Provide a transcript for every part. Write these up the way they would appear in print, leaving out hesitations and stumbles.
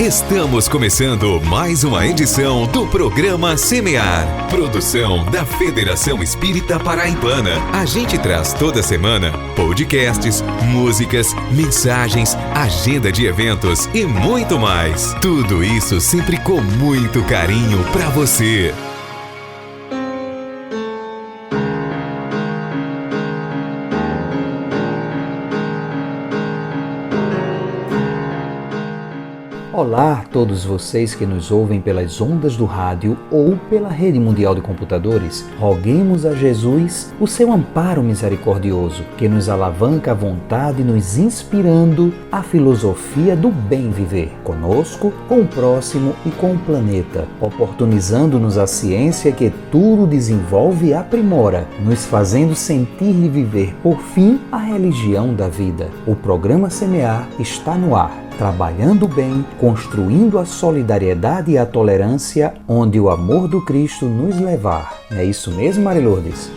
Estamos começando mais uma edição do programa Semear, produção da Federação Espírita Paraibana. A gente traz toda semana podcasts, músicas, mensagens, agenda de eventos e muito mais. Tudo isso sempre com muito carinho para você. Olá a todos vocês que nos ouvem pelas ondas do rádio ou pela rede mundial de computadores. Roguemos a Jesus o seu amparo misericordioso, que nos alavanca à vontade, nos inspirando a filosofia do bem viver, conosco, com o próximo e com o planeta, oportunizando-nos a ciência que tudo desenvolve e aprimora, nos fazendo sentir e viver, por fim, a religião da vida. O programa Semear está no ar, trabalhando bem, construindo a solidariedade e a tolerância, onde o amor do Cristo nos levar. É isso mesmo, Mari Lourdes?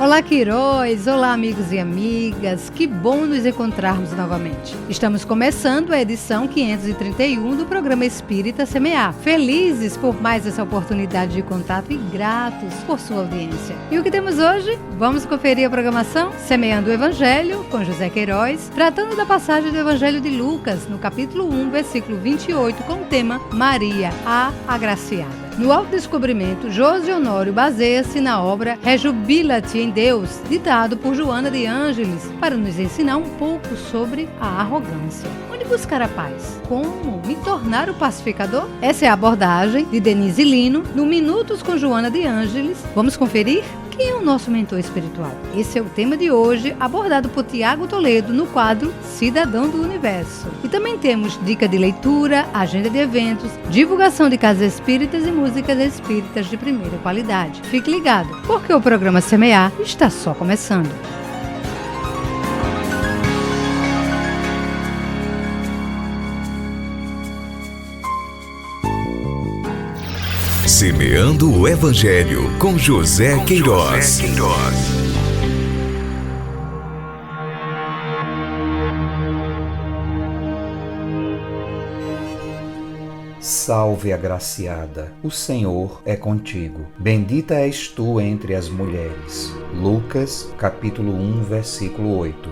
Olá, Queiroz! Olá, amigos e amigas! Que bom nos encontrarmos novamente. Estamos começando a edição 531 do programa Espírita Semear. Felizes por mais essa oportunidade de contato e gratos por sua audiência. E o que temos hoje? Vamos conferir a programação Semeando o Evangelho, com José Queiroz, tratando da passagem do Evangelho de Lucas, no capítulo 1, versículo 28, com o tema Maria, a Agraciada. No autodescobrimento, José Honório baseia-se na obra Rejubila-te em Deus, ditado por Joana de Ângeles, para nos ensinar um pouco sobre a arrogância. Onde buscar a paz? Como me tornar o pacificador? Essa é a abordagem de Denise Lino no Minutos com Joana de Ângeles. Vamos conferir? Quem é o nosso mentor espiritual? Esse é o tema de hoje, abordado por Tiago Toledo no quadro Cidadão do Universo. E também temos dica de leitura, agenda de eventos, divulgação de casas espíritas e músicas espíritas de primeira qualidade. Fique ligado, porque o programa Semear está só começando. Semeando o Evangelho, com José Queiroz. Salve, agraciada, o Senhor é contigo. Bendita és tu entre as mulheres. Lucas, capítulo 1, versículo 8.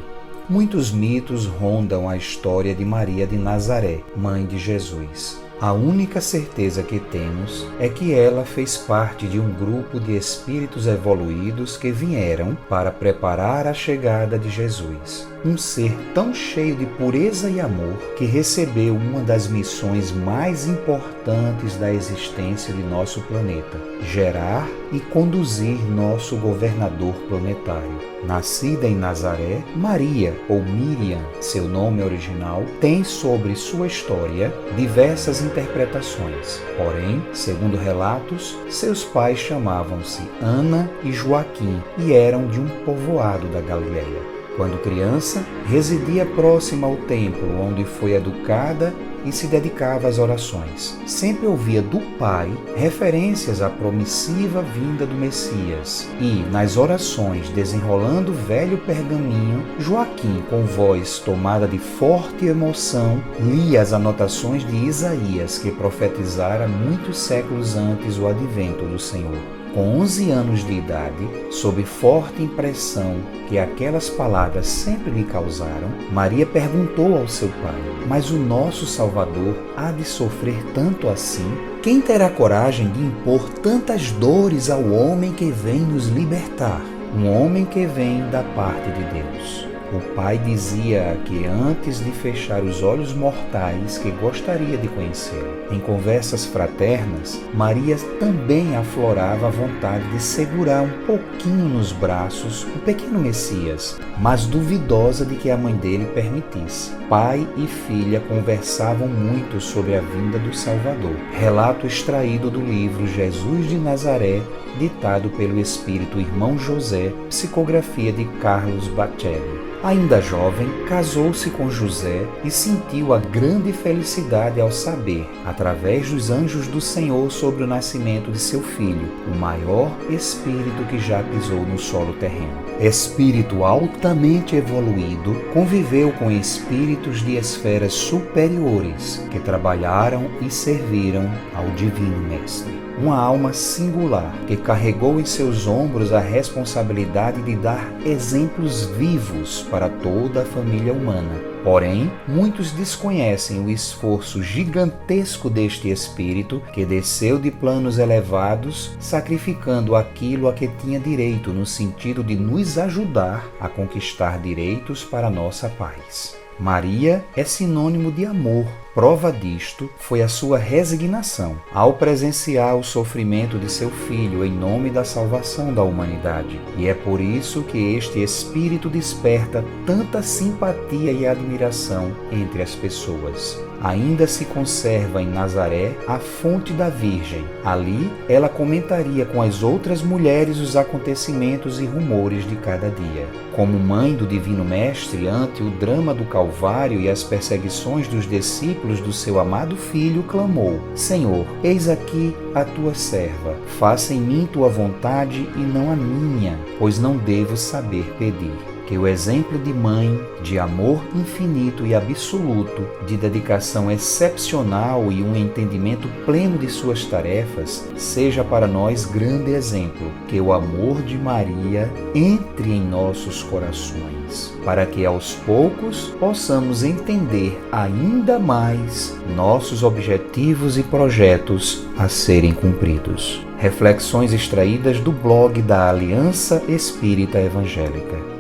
Muitos mitos rondam a história de Maria de Nazaré, mãe de Jesus. A única certeza que temos é que ela fez parte de um grupo de espíritos evoluídos que vieram para preparar a chegada de Jesus. Um ser tão cheio de pureza e amor que recebeu uma das missões mais importantes da existência de nosso planeta: gerar e conduzir nosso governador planetário. Nascida em Nazaré, Maria, ou Miriam, seu nome original, tem sobre sua história diversas interpretações. Porém, segundo relatos, seus pais chamavam-se Ana e Joaquim e eram de um povoado da Galileia. Quando criança, residia próxima ao templo, onde foi educada e se dedicava às orações. Sempre ouvia do Pai referências à promissiva vinda do Messias. E, nas orações, desenrolando o velho pergaminho, Joaquim, com voz tomada de forte emoção, lia as anotações de Isaías, que profetizara muitos séculos antes o advento do Senhor. Com 11 anos de idade, sob forte impressão que aquelas palavras sempre lhe causaram, Maria perguntou ao seu pai: mas o nosso Salvador há de sofrer tanto assim? Quem terá coragem de impor tantas dores ao homem que vem nos libertar? Um homem que vem da parte de Deus. O pai dizia que antes de fechar os olhos mortais que gostaria de conhecê-lo. Em conversas fraternas, Maria também aflorava a vontade de segurar um pouquinho nos braços o pequeno Messias, mas duvidosa de que a mãe dele permitisse. Pai e filha conversavam muito sobre a vinda do Salvador. Relato extraído do livro Jesus de Nazaré, ditado pelo espírito Irmão José, psicografia de Carlos Bacelli. Ainda jovem, casou-se com José e sentiu a grande felicidade ao saber, através dos anjos do Senhor, sobre o nascimento de seu filho, o maior espírito que já pisou no solo terreno. Espírito altamente evoluído, conviveu com espíritos de esferas superiores que trabalharam e serviram ao Divino Mestre. Uma alma singular que carregou em seus ombros a responsabilidade de dar exemplos vivos para toda a família humana. Porém, muitos desconhecem o esforço gigantesco deste espírito que desceu de planos elevados, sacrificando aquilo a que tinha direito no sentido de nos ajudar a conquistar direitos para nossa paz. Maria é sinônimo de amor. Prova disto foi a sua resignação ao presenciar o sofrimento de seu filho em nome da salvação da humanidade. E é por isso que este espírito desperta tanta simpatia e admiração entre as pessoas. Ainda se conserva em Nazaré a fonte da Virgem. Ali, ela comentaria com as outras mulheres os acontecimentos e rumores de cada dia. Como mãe do Divino Mestre ante o drama do Calvário e as perseguições dos discípulos do seu amado Filho, clamou: Senhor, eis aqui a tua serva. Faça em mim tua vontade e não a minha, pois não devo saber pedir. Que o exemplo de mãe, de amor infinito e absoluto, de dedicação excepcional e um entendimento pleno de suas tarefas, seja para nós grande exemplo. Que o amor de Maria entre em nossos corações, para que aos poucos possamos entender ainda mais nossos objetivos e projetos a serem cumpridos. Reflexões extraídas do blog da Aliança Espírita Evangélica.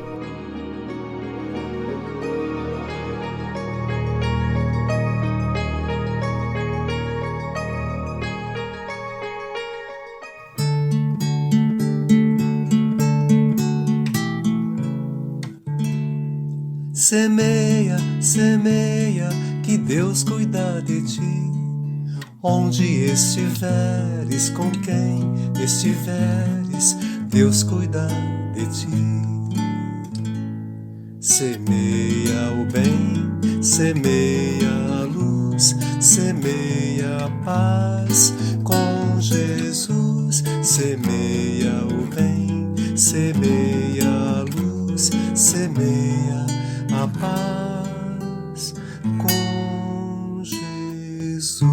Semeia, semeia, que Deus cuida de ti. Onde estiveres, com quem estiveres, Deus cuida de ti. Semeia o bem, semeia a luz, semeia a paz com Jesus. Semeia o bem, semeia a luz, semeia a paz com Jesus.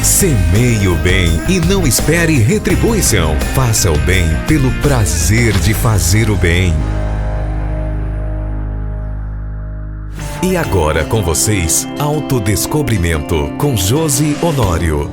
Semeie o bem e não espere retribuição. Faça o bem pelo prazer de fazer o bem. E agora com vocês, Autodescobrimento, com Josi Honório.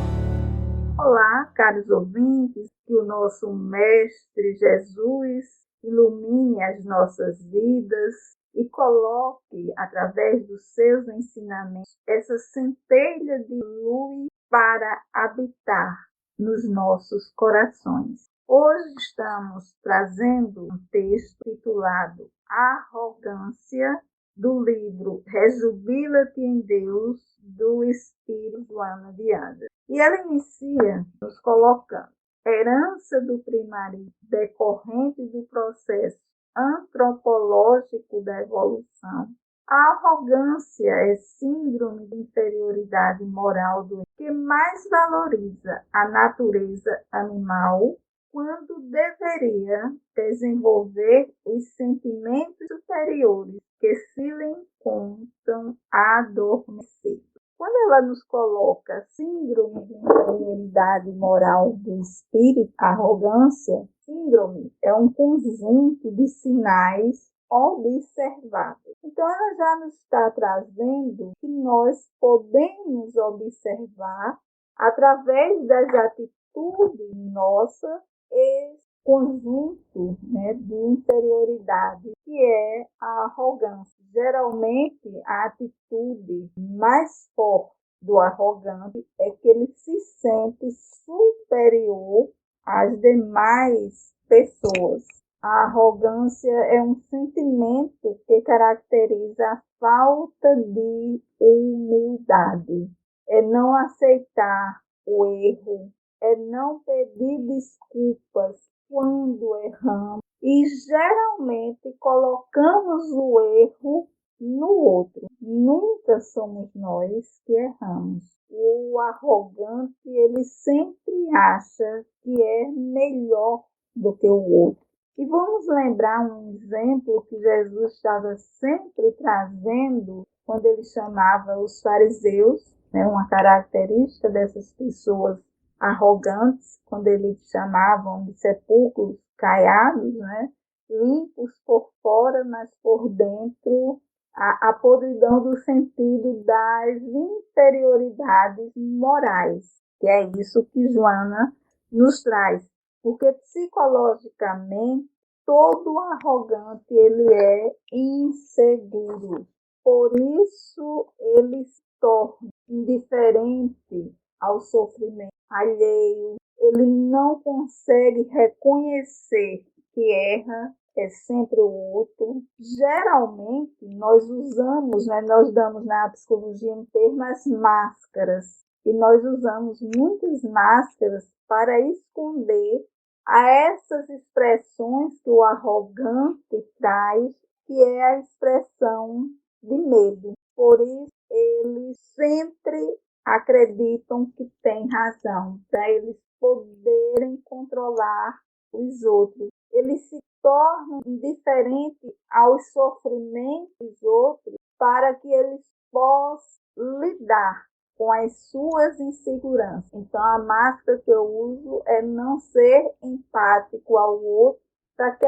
Olá, caros ouvintes, que o nosso Mestre Jesus ilumine as nossas vidas e coloque, através dos seus ensinamentos, essa centelha de luz para habitar nos nossos corações. Hoje estamos trazendo um texto titulado Arrogância, do livro Rejubila-te em Deus, do Espírito Joana de Andrade. E ela inicia nos colocando: herança do primário decorrente do processo antropológico da evolução. A arrogância é síndrome de inferioridade moral do que mais valoriza a natureza animal, quando deveria desenvolver os sentimentos superiores que se lhe encontram adormecidos. Quando ela nos coloca síndrome de inferioridade moral do espírito, arrogância, síndrome é um conjunto de sinais observáveis. Então, ela já nos está trazendo que nós podemos observar, através das atitudes nossas, esse conjunto, de inferioridade, que é a arrogância. Geralmente, a atitude mais forte do arrogante é que ele se sente superior às demais pessoas. A arrogância é um sentimento que caracteriza a falta de humildade. é não aceitar o erro, é não pedir desculpas quando erramos e geralmente colocamos o erro no outro. Nunca somos nós que erramos. O arrogante, ele sempre acha que é melhor do que o outro. E vamos lembrar um exemplo que Jesus estava sempre trazendo quando ele chamava os fariseus, né, uma característica dessas pessoas arrogantes, quando eles chamavam de sepulcros caiados, né, limpos por fora, mas por dentro a podridão do sentido das inferioridades morais, que é isso que Joana nos traz. Porque psicologicamente, todo arrogante ele é inseguro. Por isso, ele se torna indiferente ao sofrimento alheio. Ele não consegue reconhecer que erra, é sempre o outro. Geralmente, nós usamos, né, nós damos na psicologia um termo as máscaras. E nós usamos muitas máscaras para esconder a essas expressões que o arrogante traz, que é a expressão de medo. Por isso, eles sempre acreditam que têm razão, para eles poderem controlar os outros. Eles se tornam indiferentes aos sofrimentos dos outros para que eles possam lidar com as suas inseguranças. Então, a máscara que eu uso é não ser empático ao outro para que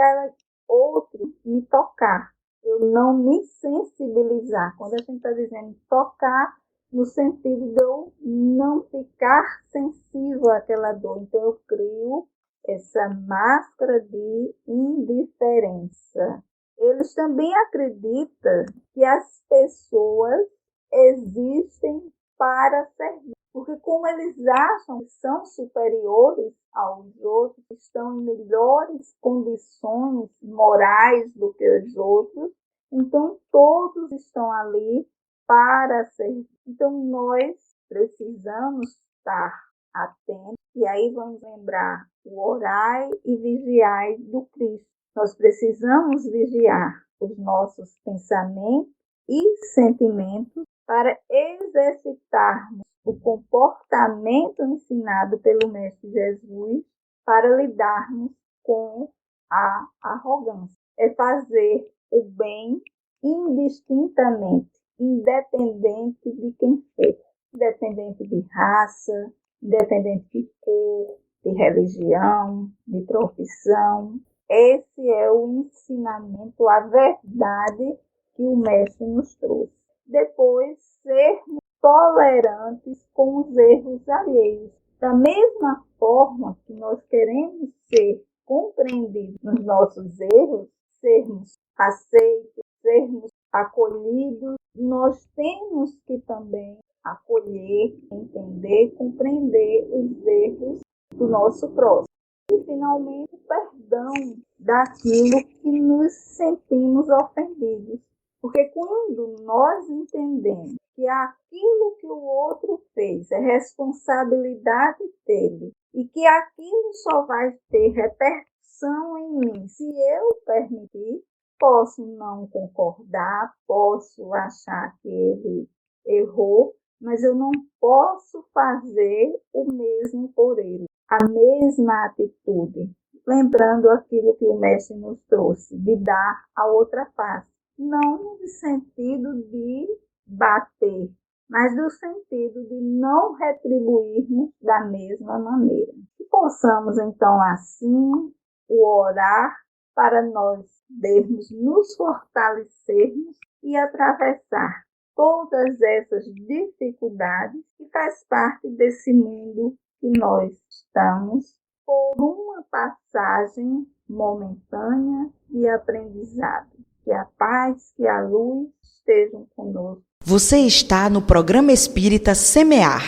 o outro me tocar. Eu não me sensibilizar. Quando a gente está dizendo tocar, no sentido de eu não ficar sensível àquela dor. Então, eu crio essa máscara de indiferença. Eles também acreditam que as pessoas existem para servir. Porque como eles acham que são superiores aos outros, estão em melhores condições morais do que os outros, então todos estão ali para servir. Então nós precisamos estar atentos, e aí vamos lembrar o orai e vigiai do Cristo. Nós precisamos vigiar os nossos pensamentos e sentimentos para exercitarmos o comportamento ensinado pelo Mestre Jesus para lidarmos com a arrogância. É fazer o bem indistintamente, independente de quem for, independente de raça, independente de cor, de religião, de profissão. Esse é o ensinamento, a verdade que o Mestre nos trouxe. Depois, sermos tolerantes com os erros alheios. Da mesma forma que nós queremos ser compreendidos nos nossos erros, sermos aceitos, sermos acolhidos, nós temos que também acolher, entender, compreender os erros do nosso próximo. E, finalmente, o perdão daquilo que nos sentimos ofendidos. Porque quando nós entendemos que aquilo que o outro fez é responsabilidade dele e que aquilo só vai ter repercussão em mim se eu permitir, posso não concordar, posso achar que ele errou, mas eu não posso fazer o mesmo por ele, a mesma atitude. Lembrando aquilo que o Mestre nos trouxe, de dar a outra face. Não no sentido de bater, mas no sentido de não retribuirmos da mesma maneira. Que possamos, então, assim, orar para nós podermos nos fortalecermos e atravessar todas essas dificuldades que faz parte desse mundo que nós estamos por uma passagem momentânea de aprendizado. Que a paz, que a luz estejam conosco. Você está no programa Espírita Semear.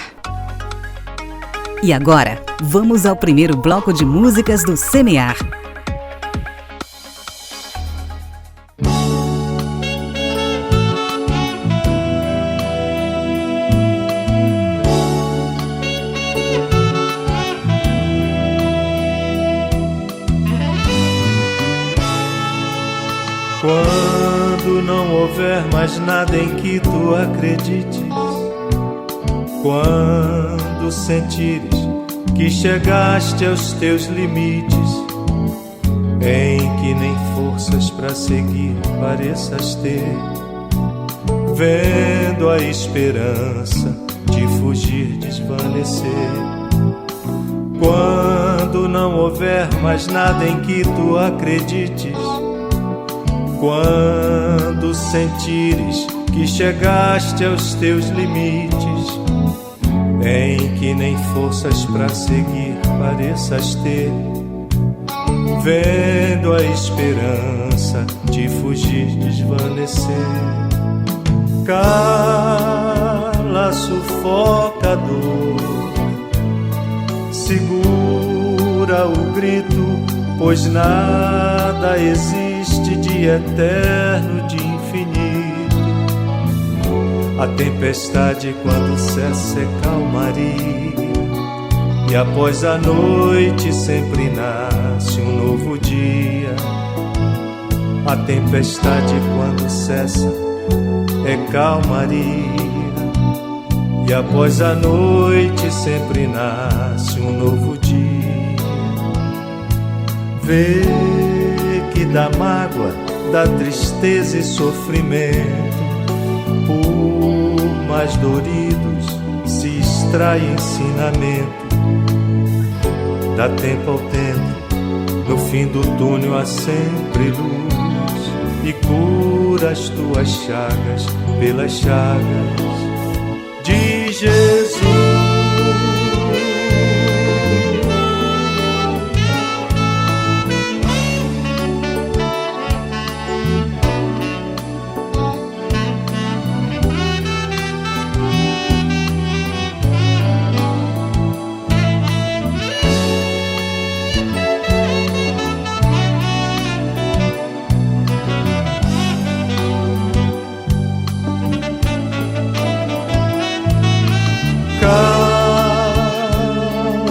E agora, vamos ao primeiro bloco de músicas do Semear. Quando não houver mais nada em que tu acredites, quando sentires que chegaste aos teus limites, em que nem forças para seguir pareças ter, vendo a esperança de fugir, desvanecer. Quando não houver mais nada em que tu acredites, quando sentires que chegaste aos teus limites, em que nem forças para seguir pareças ter, vendo a esperança de fugir, desvanecer. Cala, sufoca a dor, segura o grito, pois nada existe de eterno, de infinito. A tempestade, quando cessa, é calmaria, e após a noite sempre nasce um novo dia. A tempestade, quando cessa, é calmaria, e após a noite sempre nasce um novo dia. Vê que da mágoa, da tristeza e sofrimento, por mais doridos se extrai ensinamento. Dá tempo ao tempo, no fim do túnel há sempre luz, e cura as tuas chagas pelas chagas de Jesus.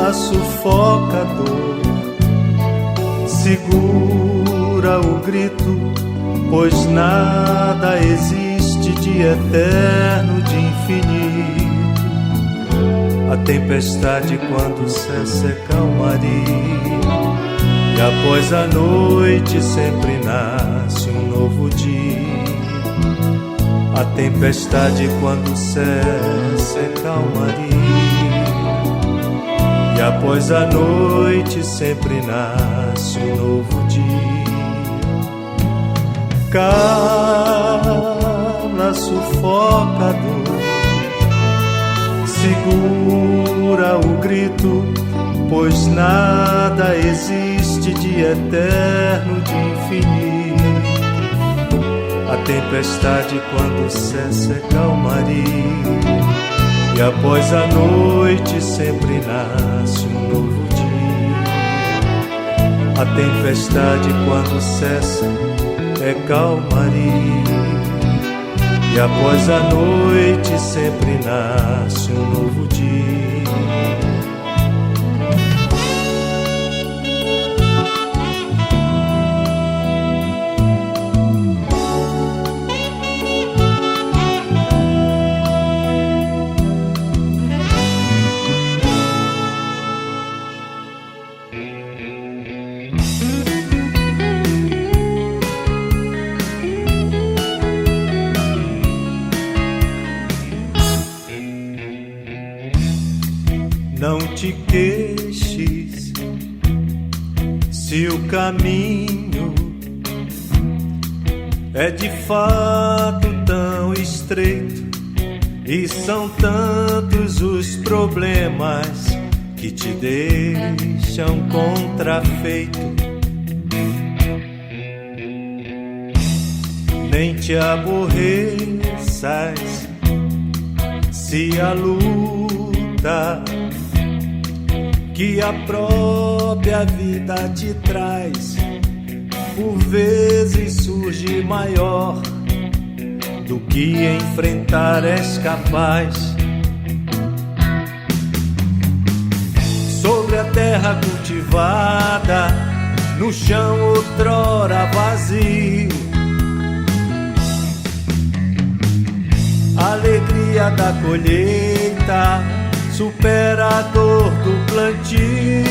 Sufoca a dor, segura o grito, pois nada existe de eterno, de infinito. A tempestade, quando cessa, é calmaria, e após a noite sempre nasce um novo dia. A tempestade, quando cessa, é calmaria, e após a noite sempre nasce um novo dia. Cala, sufoca a dor, segura o grito, pois nada existe de eterno, de infinito. A tempestade, quando cessa, é calmaria, e após a noite sempre nasce um novo dia. A tempestade, quando cessa, é calmaria, e após a noite sempre nasce um novo dia. Não te queixes se o caminho é de fato tão estreito e são tantos os problemas que te deixam contrafeito. Nem te aborreças se a luta que a própria vida te traz por vezes surge maior do que enfrentar és capaz. Sobre a terra cultivada, no chão outrora vazio, A alegria da colheita supera a dor do plantio.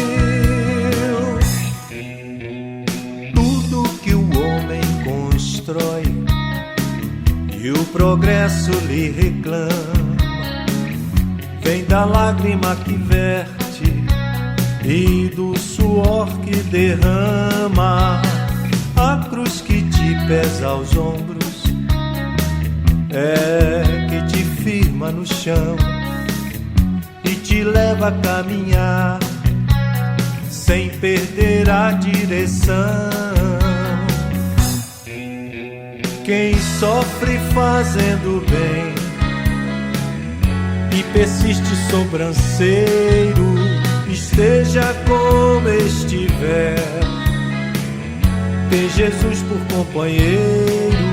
Tudo que o homem constrói e o progresso lhe reclama, vem da lágrima que verte e do suor que derrama. A cruz que te pesa aos ombros é que te firma no chão e te leva a caminhar sem perder a direção. Quem sofre fazendo bem e persiste sobranceiro, esteja como estiver, tem Jesus por companheiro.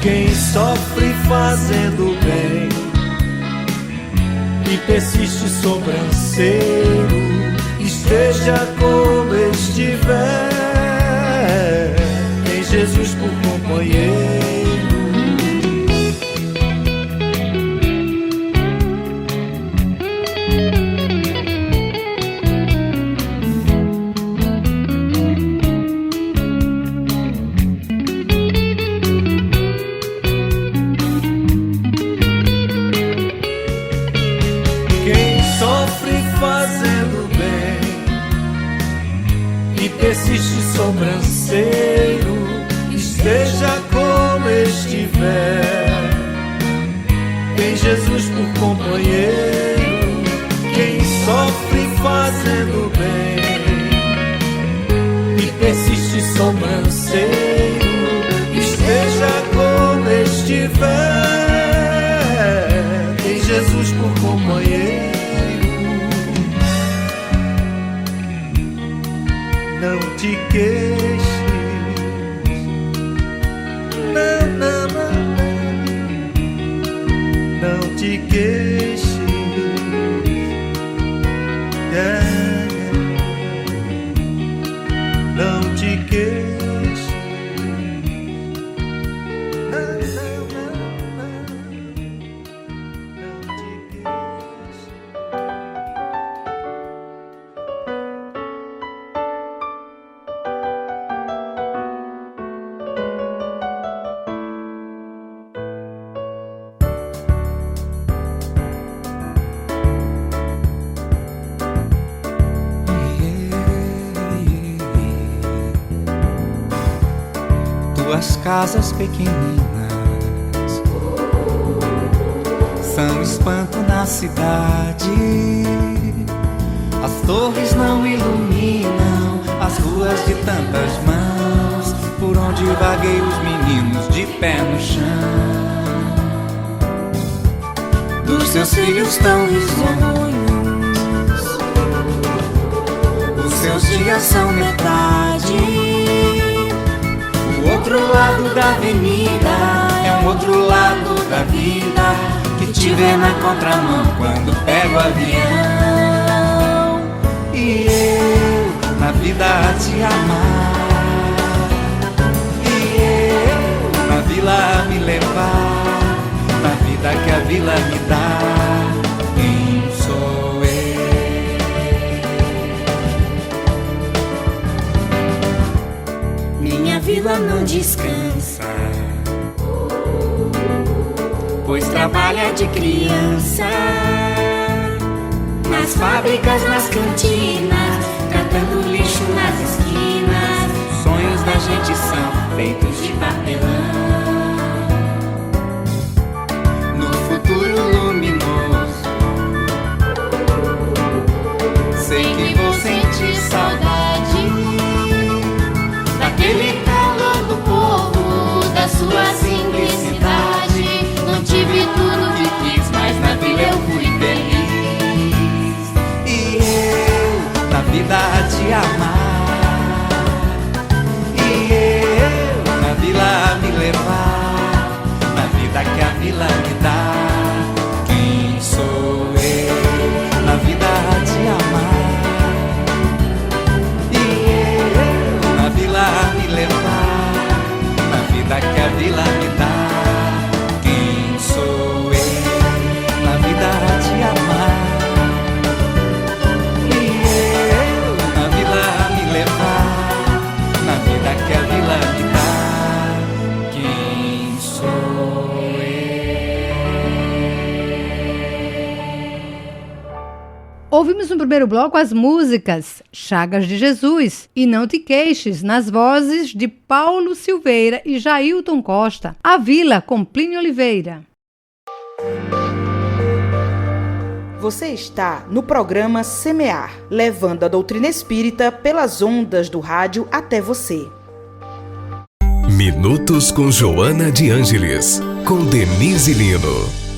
Quem sofre fazendo bem e persiste sobranceiro, esteja como estiver, tem Jesus por companheiro. Persiste sobranceiro, esteja como estiver, tem Jesus por companheiro. Quem sofre fazendo bem e persiste sobranceiro, esteja como estiver, tem Jesus por companheiro. Não te queixes, não te queixes, não te queixes, não te queixes. Duas casas pequeninas são espanto na cidade. As torres não iluminam as ruas de tantas mãos, por onde vagueiam os meninos de pé no chão. Dos seus filhos tão risonhos, os seus dias são metade. O outro lado da avenida é um outro lado da vida, que te vê na contramão quando pega o avião. E eu na vida a te amar, e eu na vila a me levar, na vida que a vila me dá. Quem sou eu? Minha vila não descansa, pois trabalha de criança, nas fábricas, nas cantinas, catando lixo nas esquinas. Sonhos da gente são feitos de papelão. No futuro luminoso, sei que vou sentir saudade daquele calor do povo, da sua simplicidade. Não tive tudo que quis, mas na vila eu fui feliz. E eu na vida a te amar, Ouvimos no primeiro bloco as músicas Chagas de Jesus e Não Te Queixes, nas vozes de Paulo Silveira e Jailton Costa. A Vila, com Plínio Oliveira. Você está no programa Semear, levando a doutrina espírita pelas ondas do rádio até você. Minutos com Joana de Ângeles, com Denise Lino.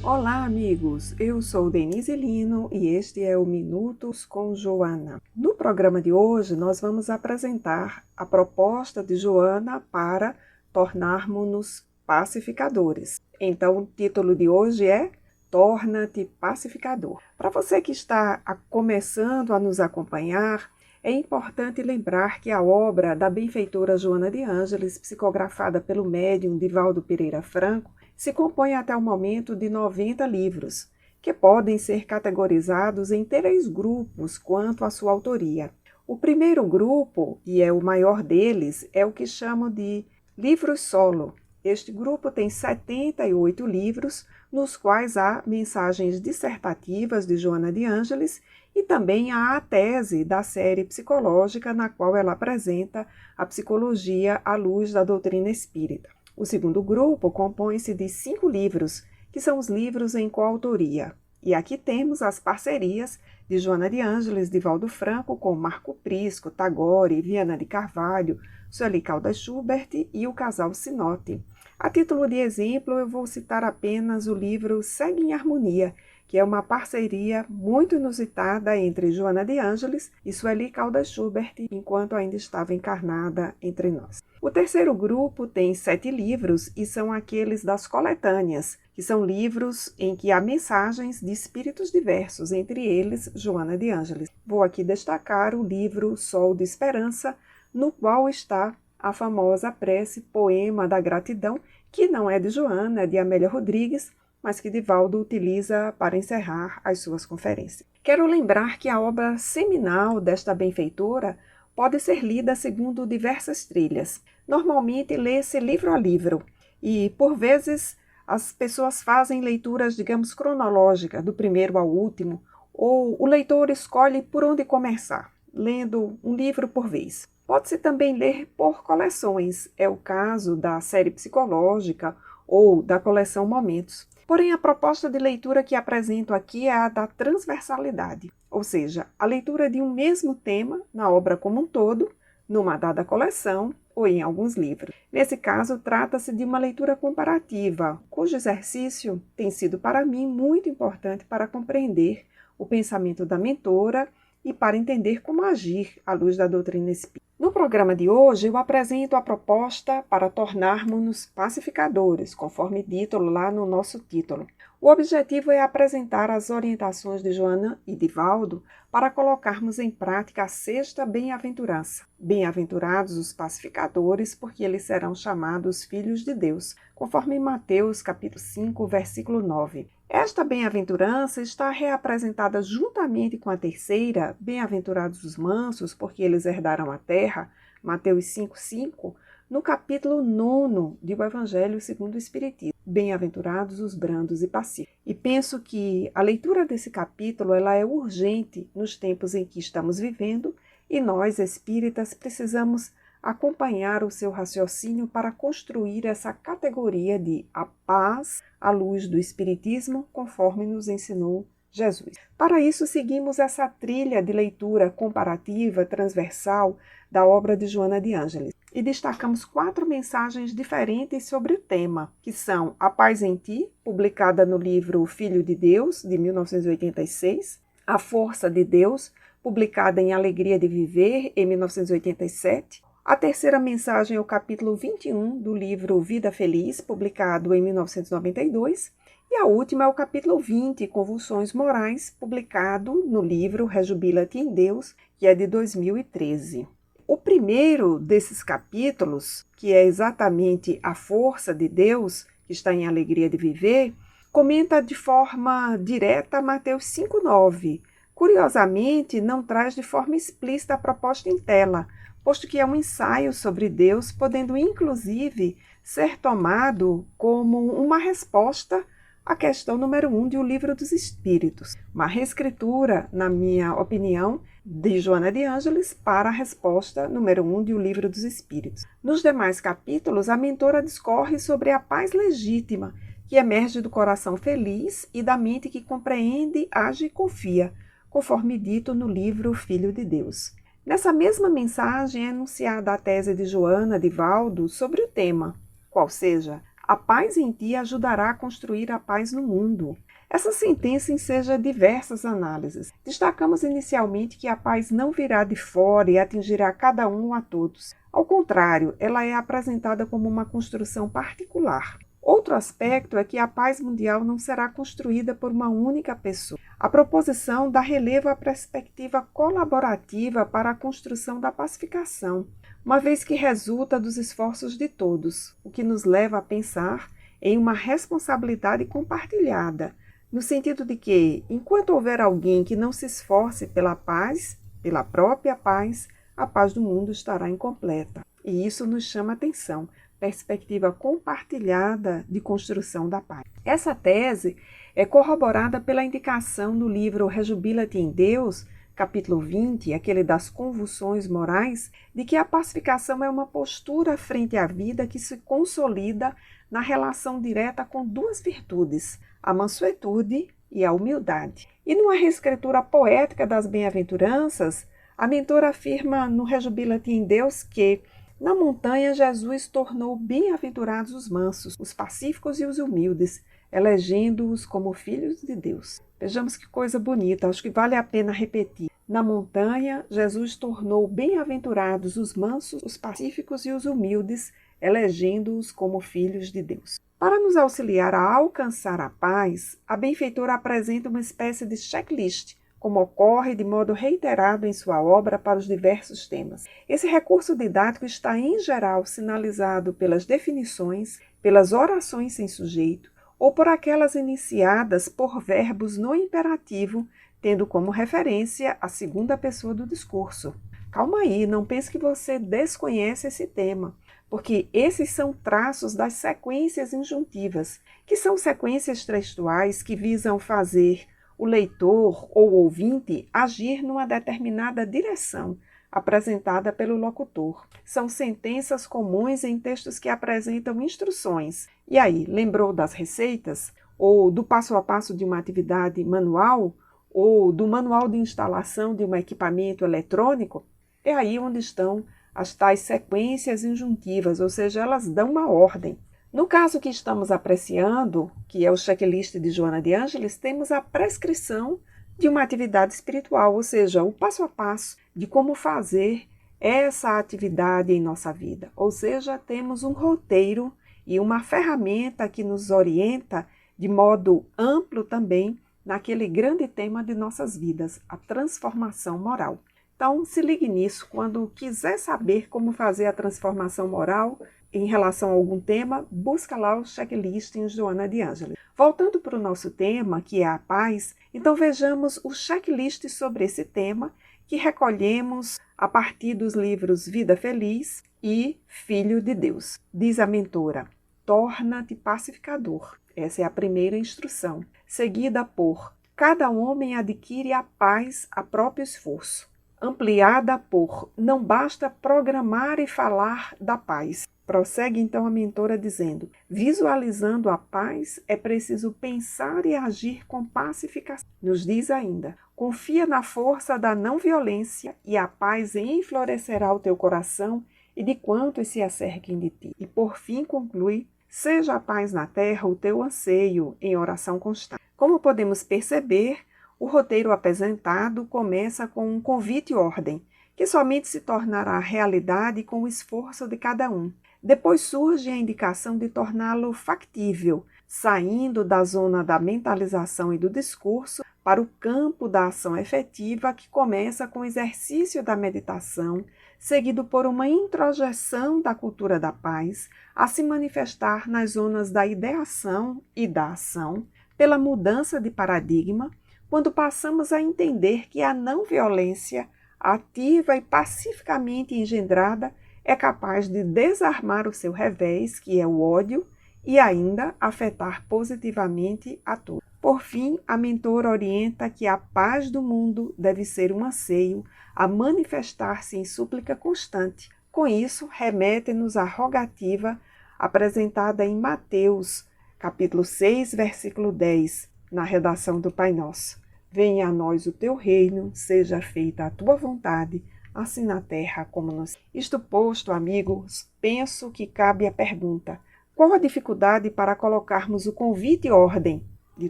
Olá, amigos! Eu sou Denise Lino e este é o Minutos com Joana. No programa de hoje, nós vamos apresentar a proposta de Joana para tornarmos-nos pacificadores. Então, o título de hoje é Torna-te Pacificador. Para você que está começando a nos acompanhar, é importante lembrar que a obra da benfeitora Joana de Ângeles, psicografada pelo médium Divaldo Pereira Franco, se compõe até o momento de 90 livros, que podem ser categorizados em 3 grupos quanto à sua autoria. O primeiro grupo, e é o maior deles, é o que chamam de livros solo. Este grupo tem 78 livros, nos quais há mensagens dissertativas de Joana de Ângeles e também há a tese da série psicológica, na qual ela apresenta a psicologia à luz da doutrina espírita. O segundo grupo compõe-se de 5 livros, que são os livros em coautoria. E aqui temos as parcerias de Joana de Ângeles, Divaldo Franco, com Marco Prisco, Tagore, Viana de Carvalho, Sueli Caldas Schubert e o casal Sinotti. A título de exemplo, eu vou citar apenas o livro Segue em Harmonia, que é uma parceria muito inusitada entre Joana de Ângeles e Sueli Caldas Schubert, enquanto ainda estava encarnada entre nós. O terceiro grupo tem 7 livros e são aqueles das coletâneas, que são livros em que há mensagens de espíritos diversos, entre eles Joana de Ângeles. Vou aqui destacar o livro Sol de Esperança, no qual está a famosa prece Poema da Gratidão, que não é de Joana, é de Amélia Rodrigues, mas que Divaldo utiliza para encerrar as suas conferências. Quero lembrar que a obra seminal desta benfeitora pode ser lida segundo diversas trilhas. Normalmente lê-se livro a livro e, por vezes, as pessoas fazem leituras, digamos, cronológicas, do primeiro ao último, ou o leitor escolhe por onde começar, lendo um livro por vez. Pode-se também ler por coleções, é o caso da série psicológica ou da coleção Momentos. Porém, a proposta de leitura que apresento aqui é a da transversalidade, ou seja, a leitura de um mesmo tema na obra como um todo, numa dada coleção ou em alguns livros. Nesse caso, trata-se de uma leitura comparativa, cujo exercício tem sido para mim muito importante para compreender o pensamento da mentora e para entender como agir à luz da doutrina espírita. No programa de hoje, eu apresento a proposta para tornarmos-nos pacificadores, conforme dito lá no nosso título. O objetivo é apresentar as orientações de Joana e Divaldo para colocarmos em prática a 6ª bem-aventurança. Bem-aventurados os pacificadores, porque eles serão chamados filhos de Deus, conforme Mateus capítulo 5, versículo 9. Esta bem-aventurança está reapresentada juntamente com a 3ª, bem-aventurados os mansos, porque eles herdarão a terra, Mateus 5:5, no capítulo 9 do Evangelho segundo o Espiritismo, bem-aventurados os brandos e pacíficos. E penso que a leitura desse capítulo ela é urgente nos tempos em que estamos vivendo e nós, espíritas, precisamos acompanhar o seu raciocínio para construir essa categoria de a paz à luz do Espiritismo, conforme nos ensinou Jesus. Para isso, seguimos essa trilha de leitura comparativa, transversal, da obra de Joana de Ângeles. E destacamos 4 mensagens diferentes sobre o tema, que são A Paz em Ti, publicada no livro Filho de Deus, de 1986, A Força de Deus, publicada em Alegria de Viver, em 1987, a 3ª mensagem é o capítulo 21 do livro Vida Feliz, publicado em 1992, e a última é o capítulo 20, Convulsões Morais, publicado no livro Rejubila-te em Deus, que é de 2013. O primeiro desses capítulos, que é exatamente A Força de Deus, que está em Alegria de Viver, comenta de forma direta Mateus 5,9. Curiosamente, não traz de forma explícita a proposta em tela, posto que é um ensaio sobre Deus, podendo inclusive ser tomado como uma resposta a questão número 1 de O Livro dos Espíritos, uma reescritura, na minha opinião, de Joana de Ângeles para a resposta número 1 de O Livro dos Espíritos. Nos demais capítulos, a mentora discorre sobre a paz legítima, que emerge do coração feliz e da mente que compreende, age e confia, conforme dito no livro Filho de Deus. Nessa mesma mensagem é enunciada a tese de Joana de Valdo sobre o tema, qual seja, a paz em ti ajudará a construir a paz no mundo. Essa sentença enseja diversas análises. Destacamos inicialmente que a paz não virá de fora e atingirá cada um ou a todos. Ao contrário, ela é apresentada como uma construção particular. Outro aspecto é que a paz mundial não será construída por uma única pessoa. A proposição dá relevo à perspectiva colaborativa para a construção da pacificação, uma vez que resulta dos esforços de todos, o que nos leva a pensar em uma responsabilidade compartilhada, no sentido de que, enquanto houver alguém que não se esforce pela paz, pela própria paz, a paz do mundo estará incompleta. E isso nos chama atenção. Perspectiva compartilhada de construção da paz. Essa tese é corroborada pela indicação no livro Rejubila-te em Deus, capítulo 20, aquele das convulsões morais, de que a pacificação é uma postura frente à vida que se consolida na relação direta com duas virtudes, a mansuetude e a humildade. E numa reescritura poética das bem-aventuranças, a mentora afirma no Rejubila-te em Deus que na montanha, Jesus tornou bem-aventurados os mansos, os pacíficos e os humildes, elegendo-os como filhos de Deus. Vejamos que coisa bonita, acho que vale a pena repetir. Na montanha, Jesus tornou bem-aventurados os mansos, os pacíficos e os humildes, elegendo-os como filhos de Deus. Para nos auxiliar a alcançar a paz, a benfeitora apresenta uma espécie de checklist, como ocorre de modo reiterado em sua obra para os diversos temas. Esse recurso didático está, em geral, sinalizado pelas definições, pelas orações sem sujeito, ou por aquelas iniciadas por verbos no imperativo, tendo como referência a segunda pessoa do discurso. Calma aí, não pense que você desconhece esse tema, porque esses são traços das sequências injuntivas, que são sequências textuais que visam fazer o leitor ou ouvinte agir numa determinada direção, apresentada pelo locutor. São sentenças comuns em textos que apresentam instruções. E aí, lembrou das receitas? Ou do passo a passo de uma atividade manual? Ou do manual de instalação de um equipamento eletrônico? É aí onde estão as tais sequências injuntivas, ou seja, elas dão uma ordem. No caso que estamos apreciando, que é o checklist de Joana de Ângeles, temos a prescrição de uma atividade espiritual, ou seja, o passo a passo de como fazer essa atividade em nossa vida. Ou seja, temos um roteiro e uma ferramenta que nos orienta de modo amplo também naquele grande tema de nossas vidas, a transformação moral. Então, se ligue nisso. Quando quiser saber como fazer a transformação moral em relação a algum tema, busca lá o checklist em Joana de Ângeles. Voltando para o nosso tema, que é a paz, então vejamos o checklist sobre esse tema que recolhemos a partir dos livros Vida Feliz e Filho de Deus. Diz a mentora, torna-te pacificador. Essa é a primeira instrução. Seguida por, cada homem adquire a paz a próprio esforço. Ampliada por, não basta programar e falar da paz. Prossegue então a mentora dizendo, visualizando a paz, é preciso pensar e agir com pacificação. Nos diz ainda, confia na força da não violência e a paz enflorescerá o teu coração e de quantos se acerquem de ti. E por fim conclui, seja a paz na terra o teu anseio em oração constante. Como podemos perceber, o roteiro apresentado começa com um convite e ordem, que somente se tornará realidade com o esforço de cada um. Depois surge a indicação de torná-lo factível, saindo da zona da mentalização e do discurso para o campo da ação efetiva, que começa com o exercício da meditação, seguido por uma introjeção da cultura da paz, a se manifestar nas zonas da ideação e da ação, pela mudança de paradigma, quando passamos a entender que a não violência, ativa e pacificamente engendrada, é capaz de desarmar o seu revés, que é o ódio, e ainda afetar positivamente a todos. Por fim, a mentora orienta que a paz do mundo deve ser um anseio a manifestar-se em súplica constante. Com isso, remete-nos à rogativa apresentada em Mateus, capítulo 6, versículo 10, na redação do Pai Nosso. Venha a nós o teu reino, seja feita a tua vontade, assim na terra como no céu. Isto posto, amigos, penso que cabe a pergunta: qual a dificuldade para colocarmos o convite e ordem de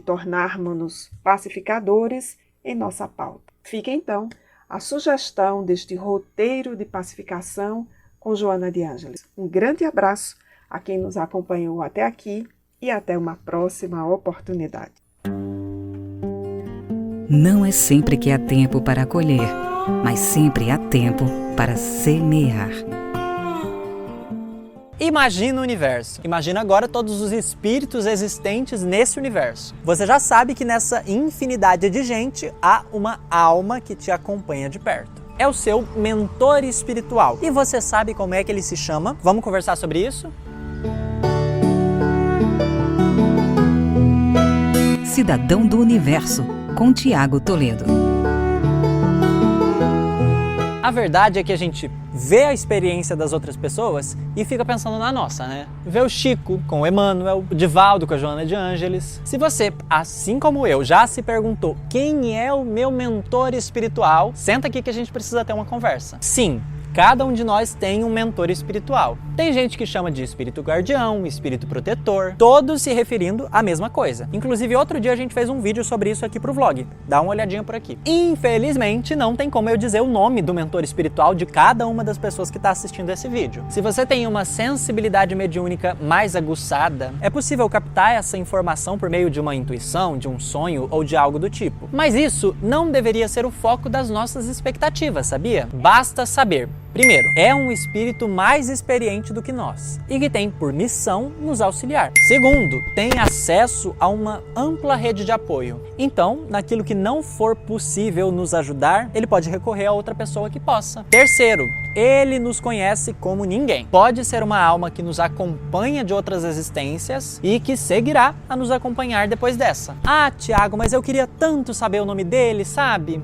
tornarmos-nos pacificadores em nossa pauta? Fica então a sugestão deste roteiro de pacificação com Joana de Ângeles. Um grande abraço a quem nos acompanhou até aqui e até uma próxima oportunidade. Não é sempre que há tempo para colher, mas sempre há tempo para semear. Imagina o universo. Imagina agora todos os espíritos existentes nesse universo. Você já sabe que nessa infinidade de gente há uma alma que te acompanha de perto. É o seu mentor espiritual. E você sabe como é que ele se chama? Vamos conversar sobre isso? Cidadão do Universo, com Tiago Toledo. A verdade é que a gente vê a experiência das outras pessoas e fica pensando na nossa, né? Vê o Chico com o Emmanuel, o Divaldo com a Joana de Ângeles. Se você, assim como eu, já se perguntou quem é o meu mentor espiritual, senta aqui que a gente precisa ter uma conversa. Sim, cada um de nós tem um mentor espiritual. Tem gente que chama de espírito guardião, espírito protetor, todos se referindo à mesma coisa. Inclusive, outro dia a gente fez um vídeo sobre isso aqui pro vlog. Dá uma olhadinha por aqui. Infelizmente, não tem como eu dizer o nome do mentor espiritual de cada uma das pessoas que está assistindo esse vídeo. Se você tem uma sensibilidade mediúnica mais aguçada, é possível captar essa informação por meio de uma intuição, de um sonho ou de algo do tipo. Mas isso não deveria ser o foco das nossas expectativas, sabia? Basta saber. Primeiro, é um espírito mais experiente do que nós e que tem por missão nos auxiliar. Segundo, tem acesso a uma ampla rede de apoio. Então, naquilo que não for possível nos ajudar, ele pode recorrer a outra pessoa que possa. Terceiro, ele nos conhece como ninguém. Pode ser uma alma que nos acompanha de outras existências e que seguirá a nos acompanhar depois dessa. Ah, Tiago, mas eu queria tanto saber o nome dele, sabe?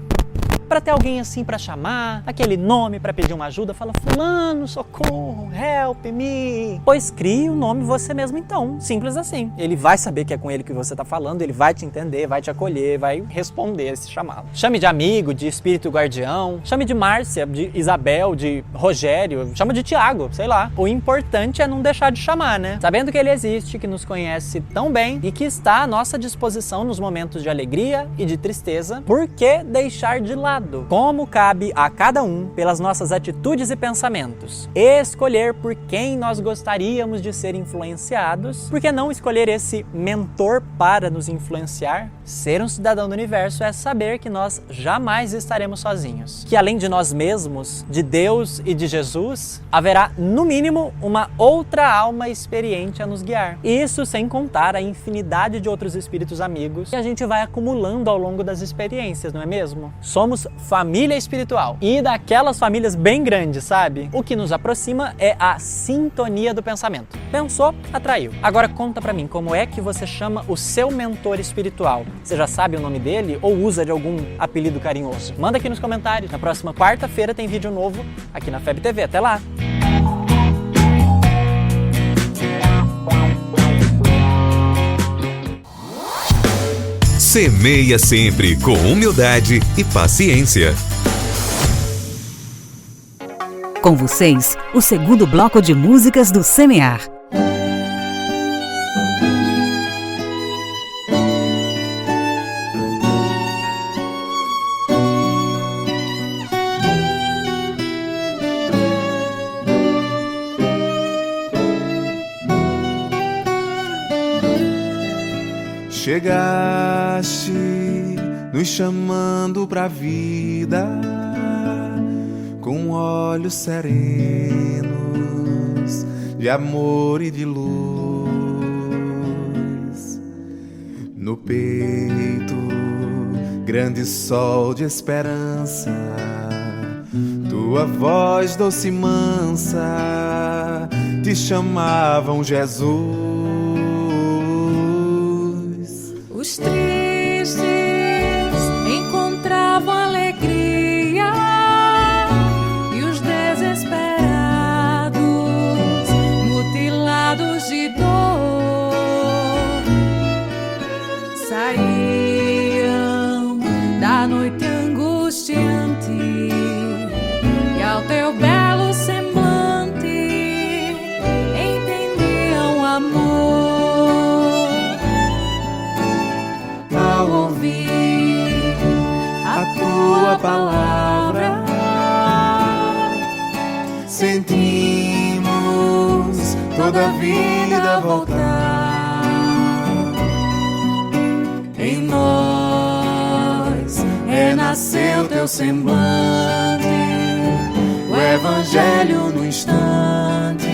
Para ter alguém assim para chamar, aquele nome para pedir uma ajuda, fala: fulano, socorro, help me. Pois crie o nome você mesmo então, simples assim. Ele vai saber que é com ele que você está falando, ele vai te entender, vai te acolher, vai responder esse chamado. Chame de amigo, de espírito guardião, chame de Márcia, de Isabel, de Rogério, chama de Tiago, sei lá. O importante é não deixar de chamar, né? Sabendo que ele existe, que nos conhece tão bem e que está à nossa disposição nos momentos de alegria e de tristeza, por que deixar de lado? Como cabe a cada um, pelas nossas atitudes e pensamentos, escolher por quem nós gostaríamos de ser influenciados, por que não escolher esse mentor para nos influenciar? Ser um cidadão do universo é saber que nós jamais estaremos sozinhos, que além de nós mesmos, de Deus e de Jesus, haverá no mínimo uma outra alma experiente a nos guiar. Isso sem contar a infinidade de outros espíritos amigos que a gente vai acumulando ao longo das experiências, não é mesmo? Somos família espiritual e daquelas famílias bem grandes, sabe? O que nos aproxima é a sintonia do pensamento. Pensou, atraiu. Agora conta pra mim, como é que você chama o seu mentor espiritual? Você já sabe o nome dele ou usa de algum apelido carinhoso? Manda aqui nos comentários. Na próxima quarta-feira tem vídeo novo aqui na FEB TV. Até lá! Semeia sempre com humildade e paciência. Com vocês, o segundo bloco de músicas do Semear. Chegaste nos chamando pra vida, com olhos serenos de amor e de luz. No peito, grande sol de esperança, tua voz doce e mansa te chamavam Jesus. Os tristes encontravam alegria e os desesperados, mutilados de dor, saíam da noite angustiante e ao teu belo semblante entendiam amor. Ao ouvir a tua palavra, sentimos toda a vida voltar. Em nós renasceu teu semblante, o Evangelho no instante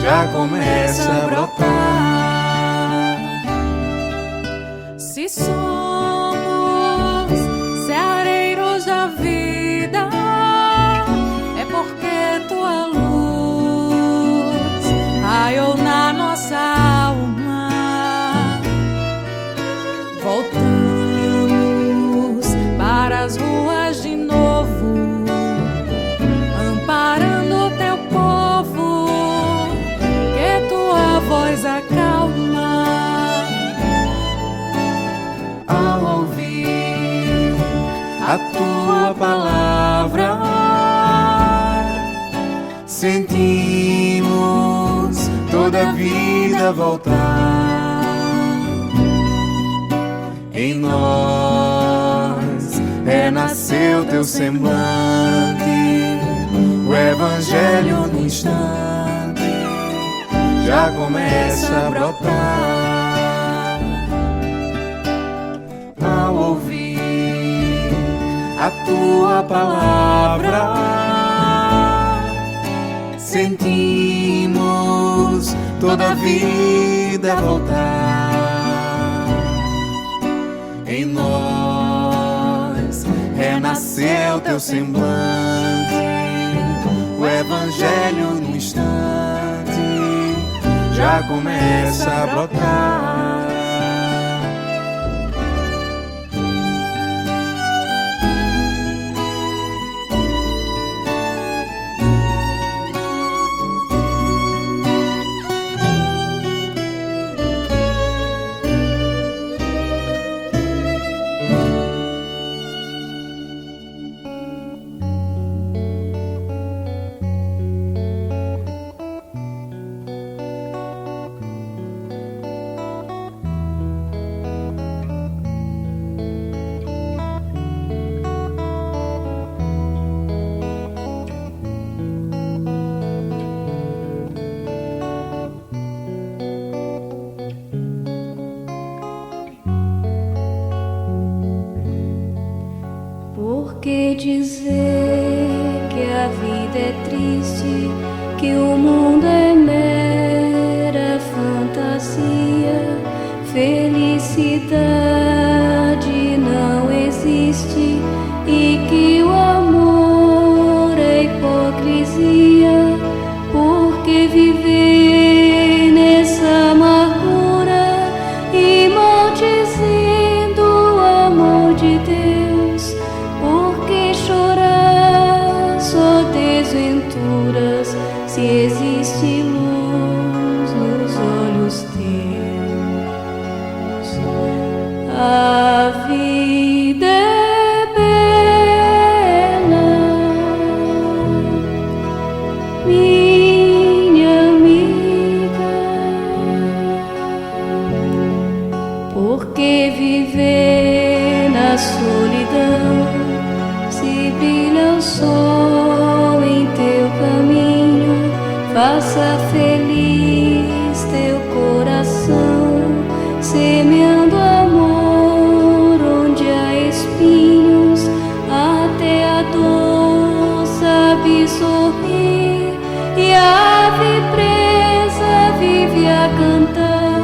já começa a brotar. Se somos ceareiros da vida, é porque tua luz raiou na nossa alma. Voltamos para as ruas de novo, amparando teu povo, que tua voz acalma. Ao ouvir a tua palavra, sentimos toda a vida voltar. Em nós renasceu teu semblante, o Evangelho no instante já começa a brotar. Ao ouvir a tua palavra, sentimos toda a vida voltar. Em nós renasceu teu semblante, o Evangelho no instante já começa a brotar. Por que dizer que a vida é triste, que o mundo é mera fantasia? Felicidade não existe e que o amor é hipocrisia. Por que viver nessa amargura e maldizendo o amor de Deus? Por que chorar só desventuras se existe luz nos olhos teus? A vida é bela, minha amiga. Por que viver na solidão? Se brilha o sol em teu caminho, faça feliz teu coração, semeando amor onde há espinhos. Até a dor sabe sorrir e a ave presa vive a cantar.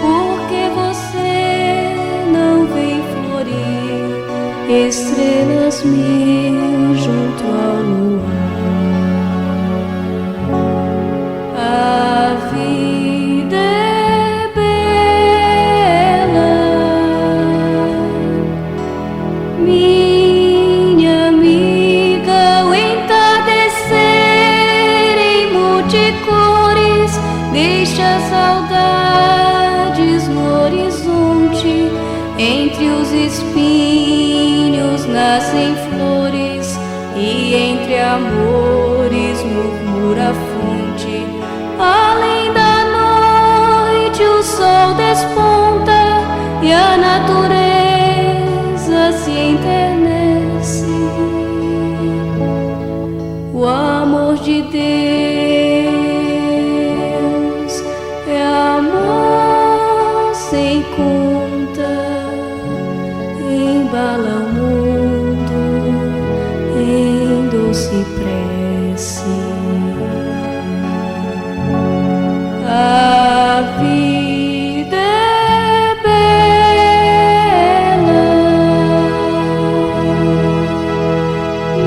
Porque você não vem florir, estrelas mil junto ao luar. A vida é bela, deixa saudades no horizonte. Entre os espinhos nascem flores, e entre amores murmura a fonte. Além da noite o sol desponta, e a natureza se enternece. O amor de Deus é amor sem conta, embala o mundo em doce prece. A vida é bela,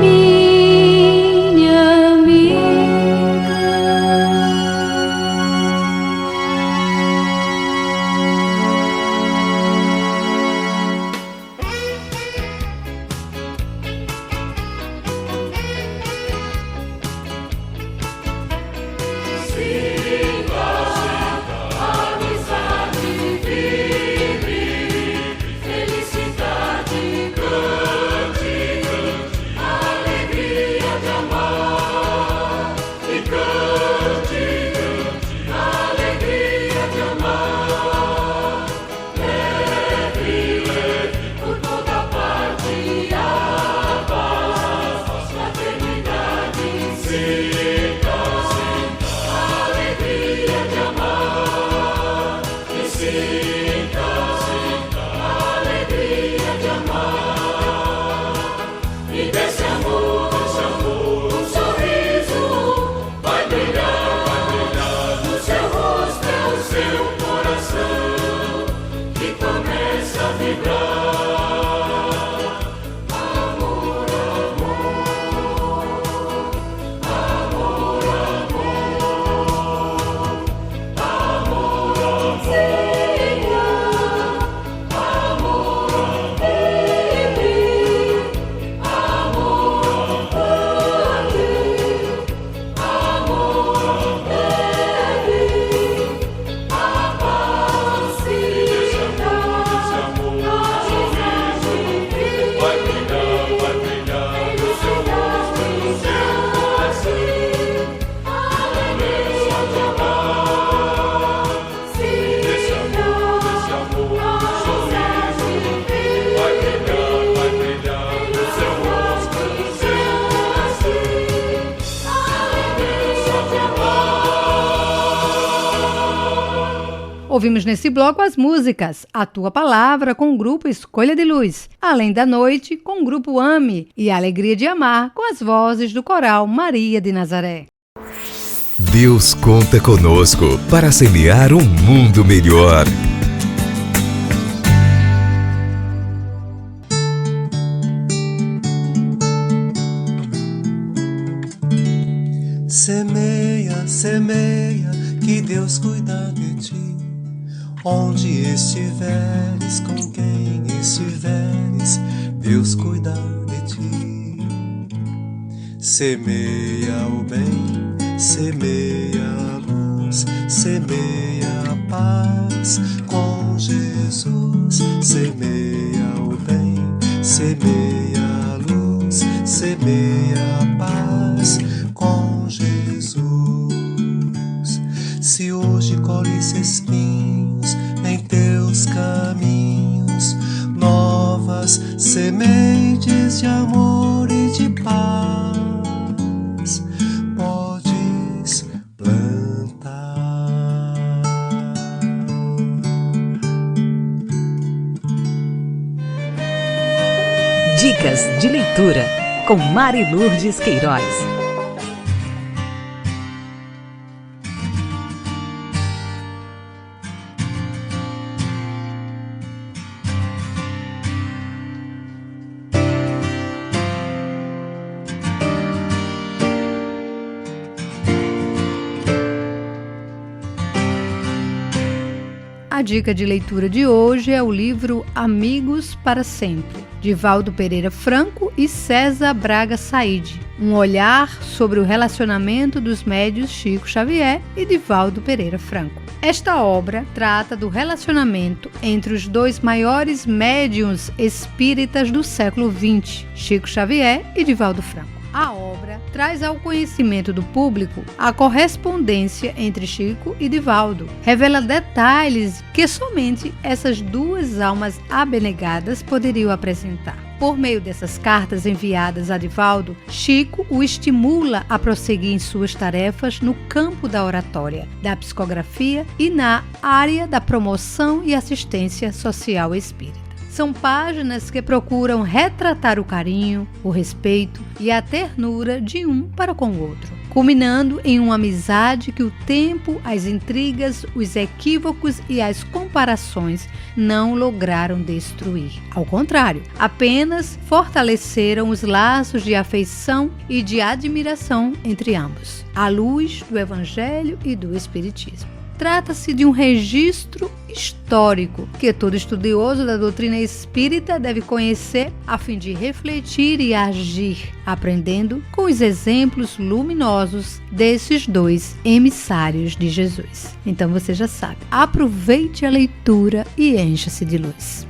minha amiga. Ouvimos nesse bloco as músicas A Tua Palavra com o grupo Escolha de Luz, Além da Noite com o grupo Ame e A Alegria de Amar com as vozes do coral Maria de Nazaré. Deus conta conosco para semear um mundo melhor. Semeia, semeia, que Deus cuida de ti. Onde estiveres, com quem estiveres, Deus cuida de ti. Semeia o bem, semeia a luz, semeia a paz com Jesus. Semeia o bem, semeia a luz, semeia a paz com Jesus. Se hoje colhes espinhos em teus caminhos, novas sementes de amor e de paz podes plantar. Dicas de leitura com Mari Lourdes Queiroz. A dica de leitura de hoje é o livro Amigos para Sempre, de Valdo Pereira Franco e César Braga Said. Um olhar sobre o relacionamento dos médiuns Chico Xavier e Divaldo Pereira Franco. Esta obra trata do relacionamento entre os dois maiores médiuns espíritas do século XX, Chico Xavier e Divaldo Franco. A obra traz ao conhecimento do público a correspondência entre Chico e Divaldo. Revela detalhes que somente essas duas almas abnegadas poderiam apresentar. Por meio dessas cartas enviadas a Divaldo, Chico o estimula a prosseguir em suas tarefas no campo da oratória, da psicografia e na área da promoção e assistência social espírita. São páginas que procuram retratar o carinho, o respeito e a ternura de um para com o outro, culminando em uma amizade que o tempo, as intrigas, os equívocos e as comparações não lograram destruir. Ao contrário, apenas fortaleceram os laços de afeição e de admiração entre ambos, à luz do Evangelho e do Espiritismo. Trata-se de um registro histórico que todo estudioso da doutrina espírita deve conhecer a fim de refletir e agir, aprendendo com os exemplos luminosos desses dois emissários de Jesus. Então você já sabe, aproveite a leitura e encha-se de luz.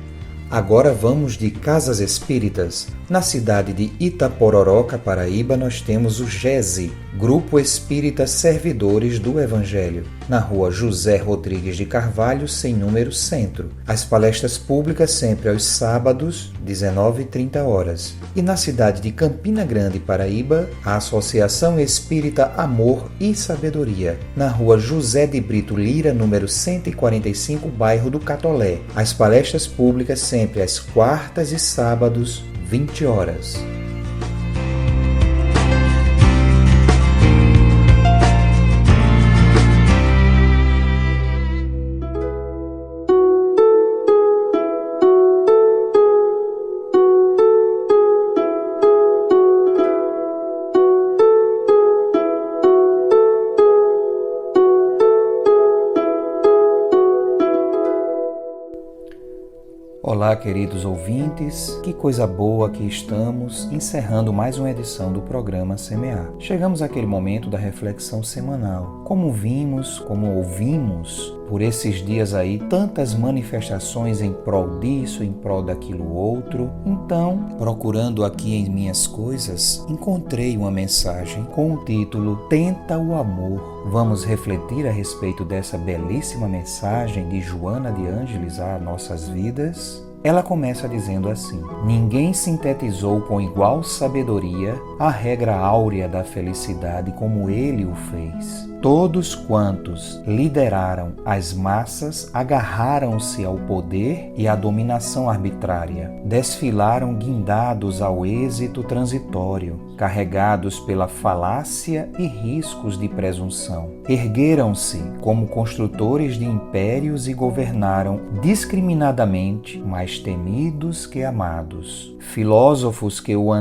Agora vamos de Casas Espíritas. Na cidade de Itapororoca, Paraíba, nós temos o GESE, Grupo Espírita Servidores do Evangelho, na rua José Rodrigues de Carvalho, sem número, Centro. As palestras públicas sempre aos sábados, 19h30. E na cidade de Campina Grande, Paraíba, a Associação Espírita Amor e Sabedoria, na rua José de Brito Lira, número 145, bairro do Catolé. As palestras públicas sempre às quartas e sábados, 20h. Olá, queridos ouvintes, que coisa boa que estamos encerrando mais uma edição do programa Semear. Chegamos àquele momento da reflexão semanal. Como vimos, como ouvimos por esses dias aí, tantas manifestações em prol disso, em prol daquilo outro. Então, procurando aqui em minhas coisas, encontrei uma mensagem com o título Tenta o Amor. Vamos refletir a respeito dessa belíssima mensagem de Joana de Ângeles a nossas vidas. Ela começa dizendo assim: ninguém sintetizou com igual sabedoria a regra áurea da felicidade como ele o fez. Todos quantos lideraram as massas agarraram-se ao poder e à dominação arbitrária. Desfilaram guindados ao êxito transitório, carregados pela falácia e riscos de presunção. Ergueram-se como construtores de impérios e governaram discriminadamente, mais temidos que amados. Filósofos que o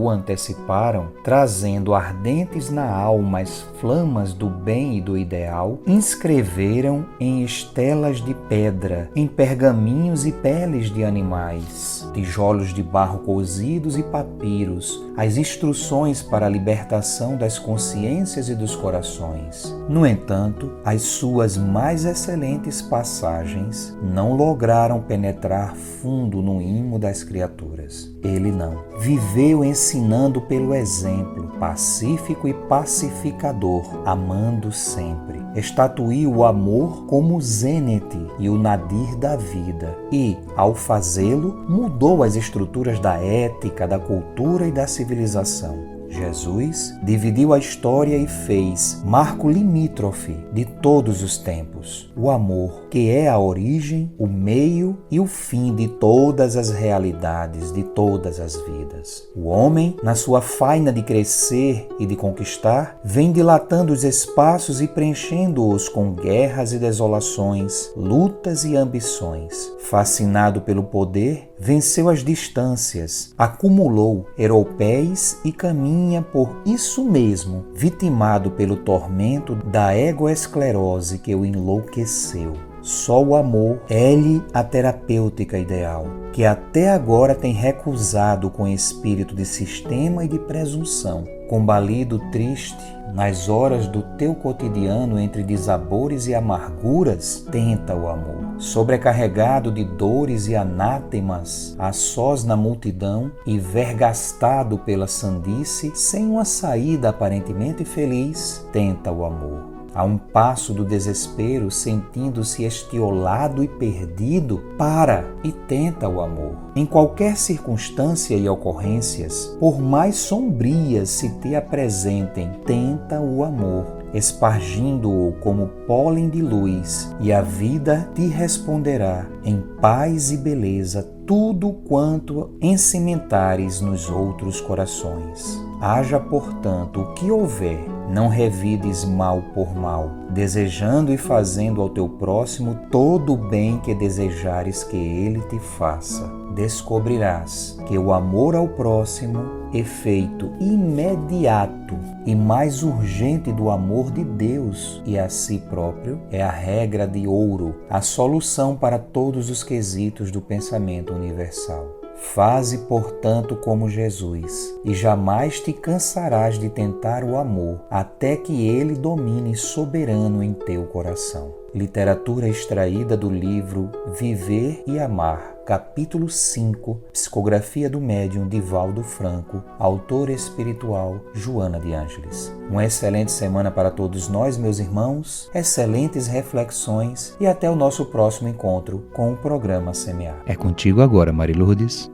anteciparam, trazendo ardentes na alma as flamas do bem e do ideal, inscreveram em estelas de pedra, em pergaminhos e peles de animais, tijolos de barro cozidos e papiros, as instruções para a libertação das consciências e dos corações. No entanto, as suas mais excelentes passagens não lograram penetrar fundo no imo das criaturas. Ele não. Viveu ensinando pelo exemplo, pacífico e pacificador, amando sempre. Estatuiu o amor como o zênite e o nadir da vida e, ao fazê-lo, mudou as estruturas da ética, da cultura e da civilização. Jesus dividiu a história e fez marco limítrofe de todos os tempos. O amor, que é a origem, o meio e o fim de todas as realidades, de todas as vidas. O homem, na sua faina de crescer e de conquistar, vem dilatando os espaços e preenchendo-os com guerras e desolações, lutas e ambições. Fascinado pelo poder, venceu as distâncias, acumulou eropéis e caminhos tinha por isso mesmo vitimado pelo tormento da egoesclerose que o enlouqueceu. Só o amor é-lhe a terapêutica ideal, que até agora tem recusado com espírito de sistema e de presunção. Combalido triste, nas horas do teu cotidiano entre desabores e amarguras, tenta o amor. Sobrecarregado de dores e anátemas, a sós na multidão e vergastado pela sandice, sem uma saída aparentemente feliz, tenta o amor. A um passo do desespero, sentindo-se estiolado e perdido, para e tenta o amor. Em qualquer circunstância e ocorrências, por mais sombrias se te apresentem, tenta o amor, espargindo-o como pólen de luz, e a vida te responderá em paz e beleza tudo quanto encimentares nos outros corações. Haja, portanto, o que houver, não revides mal por mal, desejando e fazendo ao teu próximo todo o bem que desejares que ele te faça. Descobrirás que o amor ao próximo, efeito imediato e mais urgente do amor de Deus e a si próprio, é a regra de ouro, a solução para todos os quesitos do pensamento universal. Faze, portanto, como Jesus, e jamais te cansarás de tentar o amor, até que ele domine soberano em teu coração. Literatura extraída do livro Viver e Amar, capítulo 5, psicografia do médium Divaldo Franco, autor espiritual Joana de Ângeles. Uma excelente semana para todos nós, meus irmãos, excelentes reflexões e até o nosso próximo encontro com o programa Semear. É contigo agora, Marilurdes.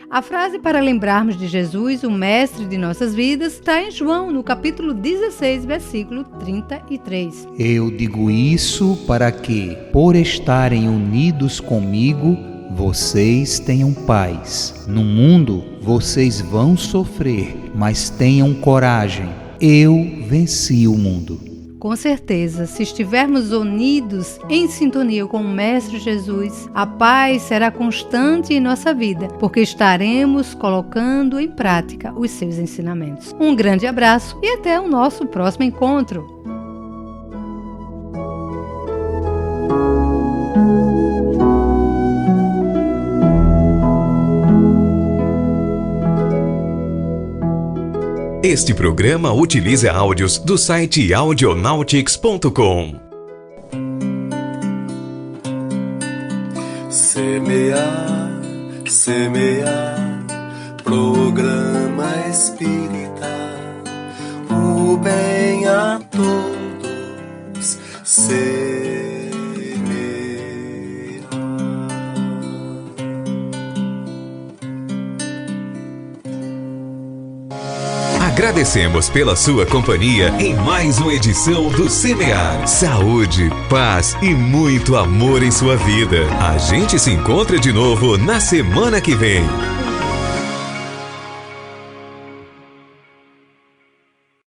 A frase para lembrarmos de Jesus, o mestre de nossas vidas, está em João, no capítulo 16, versículo 33. Eu digo isso para que, por estarem unidos comigo, vocês tenham paz. No mundo, vocês vão sofrer, mas tenham coragem. Eu venci o mundo. Com certeza, se estivermos unidos em sintonia com o Mestre Jesus, a paz será constante em nossa vida, porque estaremos colocando em prática os seus ensinamentos. Um grande abraço e até o nosso próximo encontro. Este programa utiliza áudios do site audionautics.com. Semear, semear, programa espírita, o bem a todos semear. Agradecemos pela sua companhia em mais uma edição do Semear. Saúde, paz e muito amor em sua vida. A gente se encontra de novo na semana que vem.